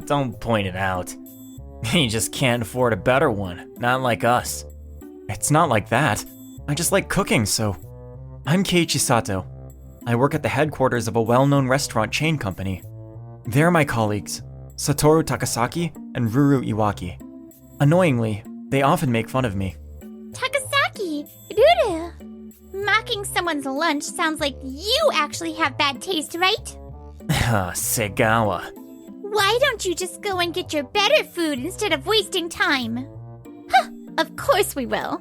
Don't point it out. You just can't afford a better one, not like us. It's not like that. I just like cooking, so... I'm Keiichi Sato. I work at the headquarters of a well-known restaurant chain company. They're my colleagues, Satoru Takasaki and Ruru Iwaki. Annoyingly, they often make fun of me. Takasaki! Ruru! Mocking someone's lunch sounds like you actually have bad taste, right? Segawa. Why don't you just go and get your better food instead of wasting time? Huh, of course we will.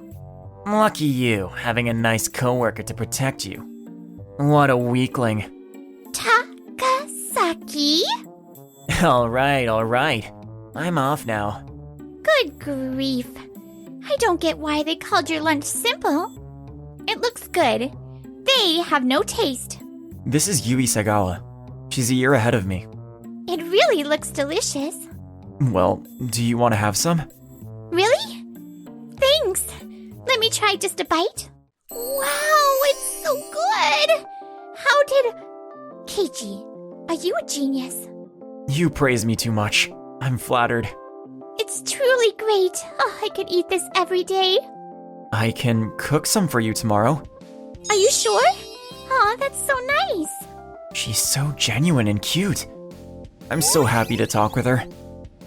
Lucky you, having a nice coworker to protect you. What a weakling. Takasaki? Alright. I'm off now. Good grief. I don't get why they called your lunch simple. It looks good. They have no taste. This is Yui Segawa. She's a year ahead of me. It really looks delicious. Well, do you want to have some? Really? Thanks. Let me try just a bite. Wow, it's so good! How did... Keiichi, are you a genius? You praise me too much. I'm flattered. It's truly great. Oh, I could eat this every day. I can cook some for you tomorrow. Are you sure? Aw, that's so nice. She's so genuine and cute. I'm so happy to talk with her.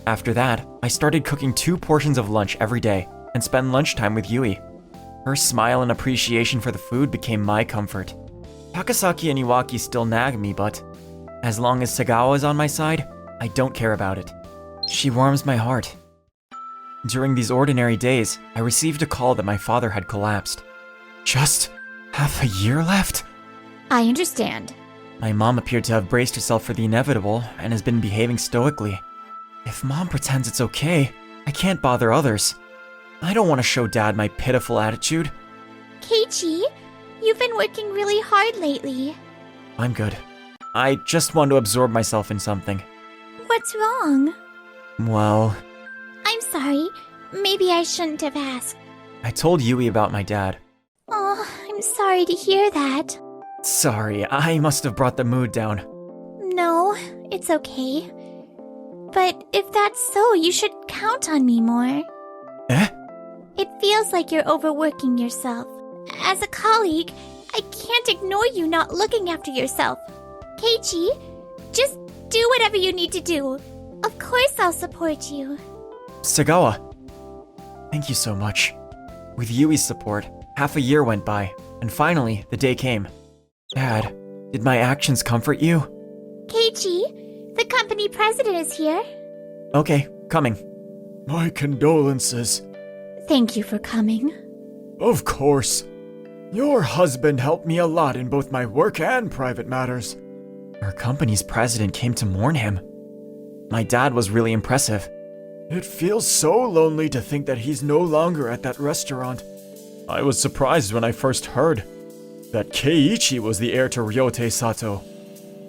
After that, I started cooking 2 portions of lunch every day and spend lunchtime with Yui. Her smile and appreciation for the food became my comfort. Takasaki and Iwaki still nag me, but as long as Segawa is on my side, I don't care about it. She warms my heart. During these ordinary days, I received a call that my father had collapsed. Just half a year left? I understand. My mom appeared to have braced herself for the inevitable and has been behaving stoically. If mom pretends it's okay, I can't bother others. I don't want to show dad my pitiful attitude. Keiichi, you've been working really hard lately. I'm good. I just want to absorb myself in something. What's wrong? Well, I'm sorry. Maybe I shouldn't have asked. I told Yui about my dad. Oh, I'm sorry to hear that. Sorry, I must have brought the mood down. No, it's okay. But if that's so, you should count on me more. Eh? It feels like you're overworking yourself. As a colleague, I can't ignore you not looking after yourself. Keiichi, just do whatever you need to do. Of course I'll support you. Segawa, thank you so much. With Yui's support, half a year went by, and finally, the day came. Dad, did my actions comfort you? Keiichi, the company president is here. Okay, coming. My condolences. Thank you for coming. Of course. Your husband helped me a lot in both my work and private matters. Our company's president came to mourn him. My dad was really impressive. It feels so lonely to think that he's no longer at that restaurant. I was surprised when I first heard that Keiichi was the heir to Ryotei Sato.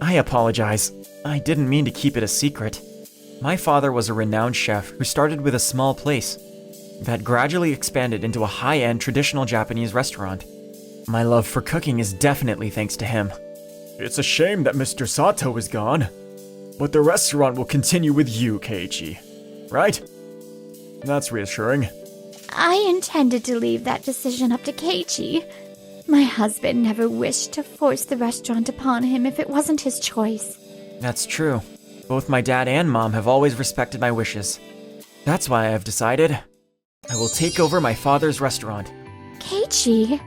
I apologize. I didn't mean to keep it a secret. My father was a renowned chef who started with a small place that gradually expanded into a high-end traditional Japanese restaurant. My love for cooking is definitely thanks to him. It's a shame that Mr. Sato is gone, but the restaurant will continue with you, Keiichi. Right? That's reassuring. I intended to leave that decision up to Keiichi. My husband never wished to force the restaurant upon him if it wasn't his choice. That's true. Both my dad and mom have always respected my wishes. That's why I've decided I will take over my father's restaurant. Keiichi?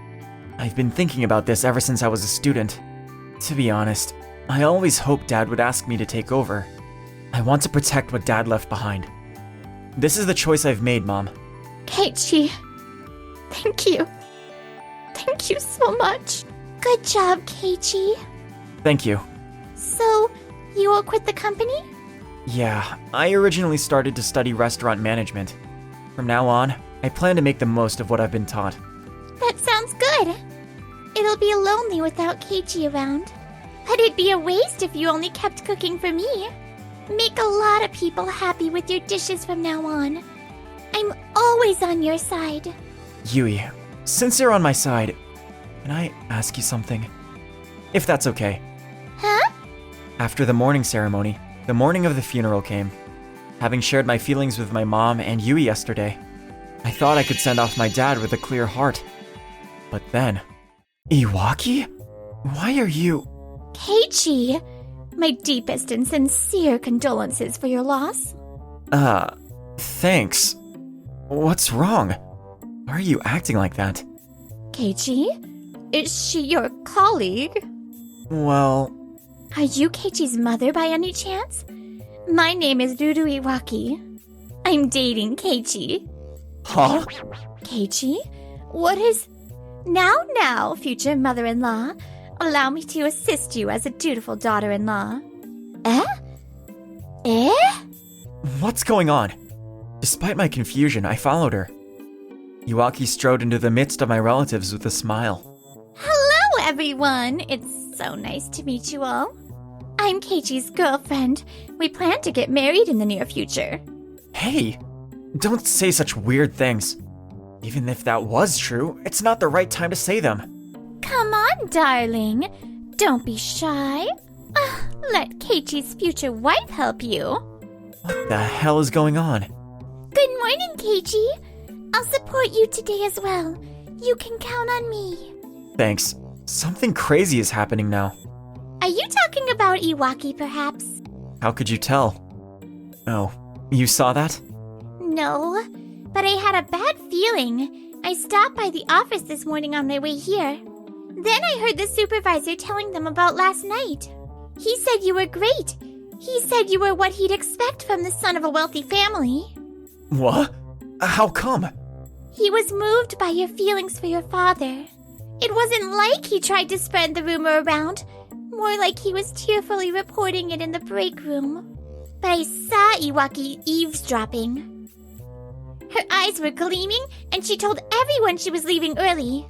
I've been thinking about this ever since I was a student. To be honest, I always hoped Dad would ask me to take over. I want to protect what Dad left behind. This is the choice I've made, Mom. Keiichi, thank you. Thank you so much. Good job, Keiichi. Thank you. So, you will quit the company? Yeah, I originally started to study restaurant management. From now on, I plan to make the most of what I've been taught. That sounds good. It'll be lonely without Keiichi around. But it'd be a waste if you only kept cooking for me. Make a lot of people happy with your dishes from now on. I'm always on your side. Yui, since you're on my side, can I ask you something? If that's okay. Huh? After the morning ceremony, The morning of the funeral came. Having shared my feelings with my mom and Yui yesterday, I thought I could send off my dad with a clear heart. But then... Iwaki? Why are you... Keiichi, my deepest and sincere condolences for your loss. Thanks. What's wrong? Why are you acting like that? Keiichi, is she your colleague? Well... Are you Keiichi's mother by any chance? My name is Ruru Iwaki. I'm dating Keiichi. Huh? Keiichi, what is... Now, future mother-in-law, allow me to assist you as a dutiful daughter-in-law. Eh? What's going on? Despite my confusion, I followed her. Iwaki strode into the midst of my relatives with a smile. Hello, everyone. It's so nice to meet you all. I'm Keiichi's girlfriend. We plan to get married in the near future. Hey, don't say such weird things. Even if that was true, it's not the right time to say them. Come on, darling. Don't be shy. Let Keiichi's future wife help you. What the hell is going on? Good morning, Keiichi. I'll support you today as well. You can count on me. Thanks. Something crazy is happening now. Are you talking about Iwaki, perhaps? How could you tell? Oh, you saw that? No, but I had a bad feeling. I stopped by the office this morning on my way here. Then I heard the supervisor telling them about last night. He said you were great. He said you were what he'd expect from the son of a wealthy family. What? How come? He was moved by your feelings for your father. It wasn't like he tried to spread the rumor around, more like he was tearfully reporting it in the break room. But I saw Iwaki eavesdropping. Her eyes were gleaming, and she told everyone she was leaving early.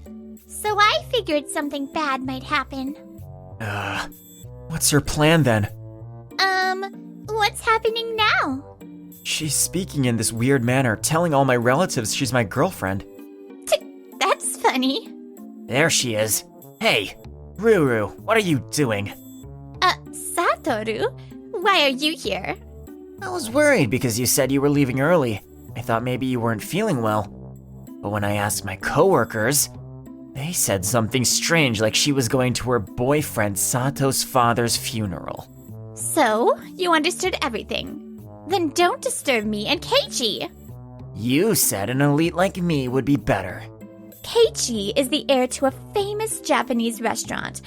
So I figured something bad might happen. What's her plan then? What's happening now? She's speaking in this weird manner, telling all my relatives she's my girlfriend. That's funny. There she is. Hey, Ruru, what are you doing? Satoru, why are you here? I was worried because you said you were leaving early. I thought maybe you weren't feeling well. But when I asked my coworkers, they said something strange, like she was going to her boyfriend Sato's father's funeral. So, you understood everything. Then don't disturb me and Keiichi. You said an elite like me would be better. Keiichi is the heir to a famous Japanese restaurant.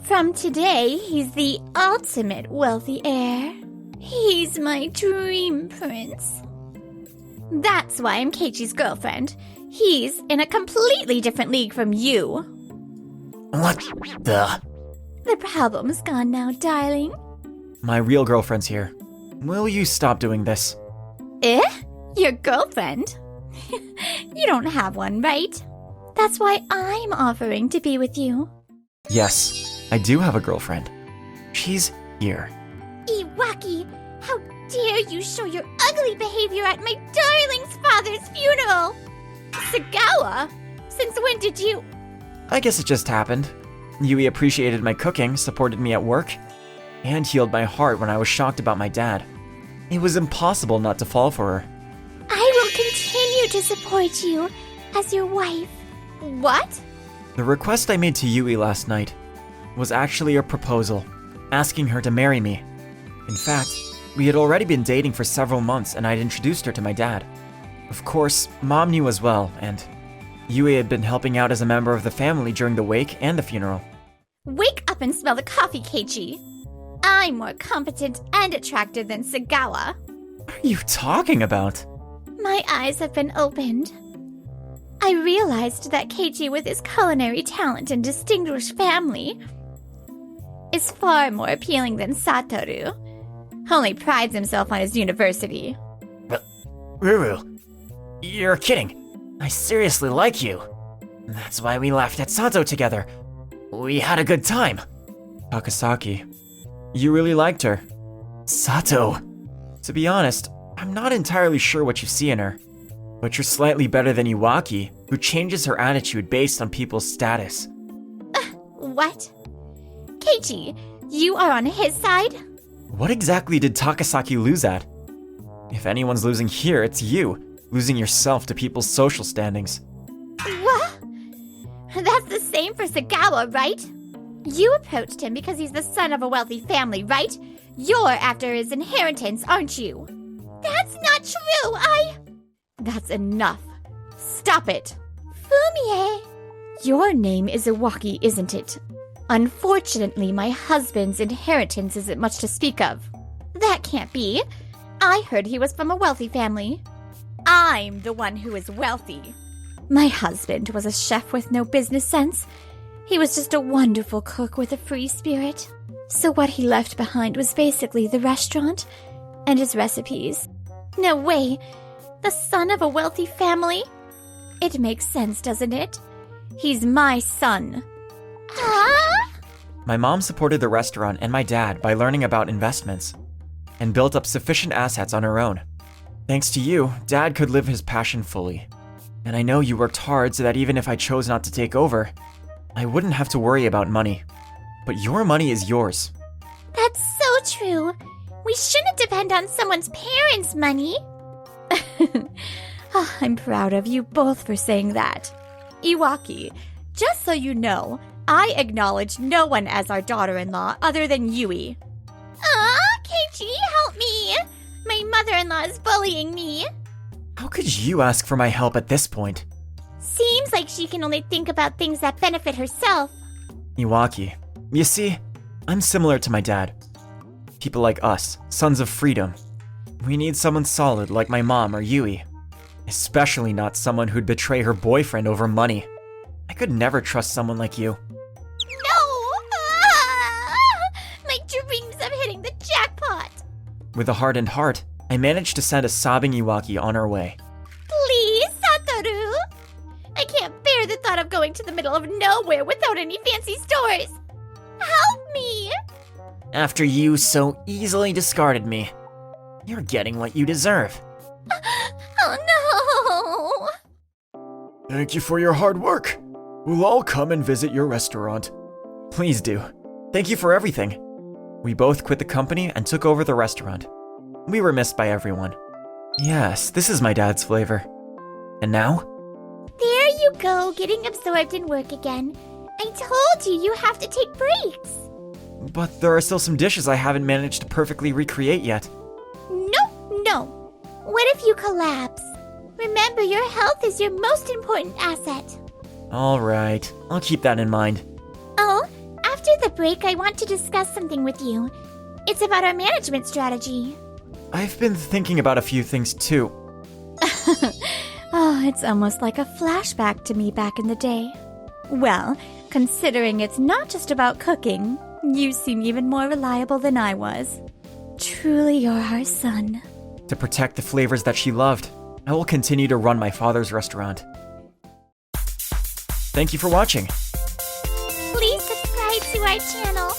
From today, he's the ultimate wealthy heir. He's my dream prince. That's why I'm Keiichi's girlfriend. He's in a completely different league from you. What the? The problem's gone now, darling. My real girlfriend's here. Will you stop doing this? Your girlfriend? You don't have one, right? That's why I'm offering to be with you. Yes, I do have a girlfriend. She's here. Iwaki, how dare you show your ugly behavior at my darling's father's funeral? Sagawa, since when did you... I guess it just happened. Yui appreciated my cooking, supported me at work, and healed my heart when I was shocked about my dad. It was impossible not to fall for her. I will continue to support you as your wife. What? The request I made to Yui last night was actually a proposal, asking her to marry me. In fact, we had already been dating for several months and I'd introduced her to my dad. Of course, Mom knew as well, and Yui had been helping out as a member of the family during the wake and the funeral. Wake up and smell the coffee, Keiichi. I'm more competent and attractive than Sagawa. What are you talking about? My eyes have been opened. I realized that Keiichi, with his culinary talent and distinguished family, is far more appealing than Satoru. Only prides himself on his university. But, Ruru, you're kidding. I seriously like you. That's why we laughed at Sato together. We had a good time. Takasaki, you really liked her. Sato. To be honest, I'm not entirely sure what you see in her. But you're slightly better than Iwaki, who changes her attitude based on people's status. What? Keiichi, you are on his side? What exactly did Takasaki lose at? If anyone's losing here, it's you, losing yourself to people's social standings. What? That's the same for Sagawa, right? You approached him because he's the son of a wealthy family, right? You're after his inheritance, aren't you? That's not true, That's enough. Stop it. Fumie! Your name is Iwaki, isn't it? Unfortunately, my husband's inheritance isn't much to speak of. That can't be. I heard he was from a wealthy family. I'm the one who is wealthy. My husband was a chef with no business sense. He was just a wonderful cook with a free spirit. So what he left behind was basically the restaurant and his recipes. No way! The son of a wealthy family? It makes sense, doesn't it? He's my son. Huh? My mom supported the restaurant and my dad by learning about investments and built up sufficient assets on her own. Thanks to you, Dad could live his passion fully. And I know you worked hard so that even if I chose not to take over, I wouldn't have to worry about money. But your money is yours. That's so true. We shouldn't depend on someone's parents' money. I'm proud of you both for saying that. Iwaki, just so you know, I acknowledge no one as our daughter-in-law other than Yui. Keiichi, help me! My mother-in-law is bullying me. How could you ask for my help at this point? Seems like she can only think about things that benefit herself. Iwaki, you see, I'm similar to my dad. People like us, sons of freedom. We need someone solid like my mom or Yui. Especially not someone who'd betray her boyfriend over money. I could never trust someone like you. My dreams of hitting the jackpot! With a hardened heart, I managed to send a sobbing Iwaki on her way. Please, Satoru! I can't bear the thought of going to the middle of nowhere without any fancy stores! Help me! After you so easily discarded me, you're getting what you deserve. Oh no! Thank you for your hard work. We'll all come and visit your restaurant. Please do. Thank you for everything. We both quit the company and took over the restaurant. We were missed by everyone. Yes, this is my dad's flavor. And now? There you go, getting absorbed in work again. I told you you have to take breaks. But there are still some dishes I haven't managed to perfectly recreate yet. No. What if you collapse? Remember, your health is your most important asset. Alright, I'll keep that in mind. Oh, after the break, I want to discuss something with you. It's about our management strategy. I've been thinking about a few things too. Oh, it's almost like a flashback to me back in the day. Well, considering it's not just about cooking, you seem even more reliable than I was. Truly, you're our son. To protect the flavors that she loved, I will continue to run my father's restaurant. Thank you for watching. Please subscribe to our channel.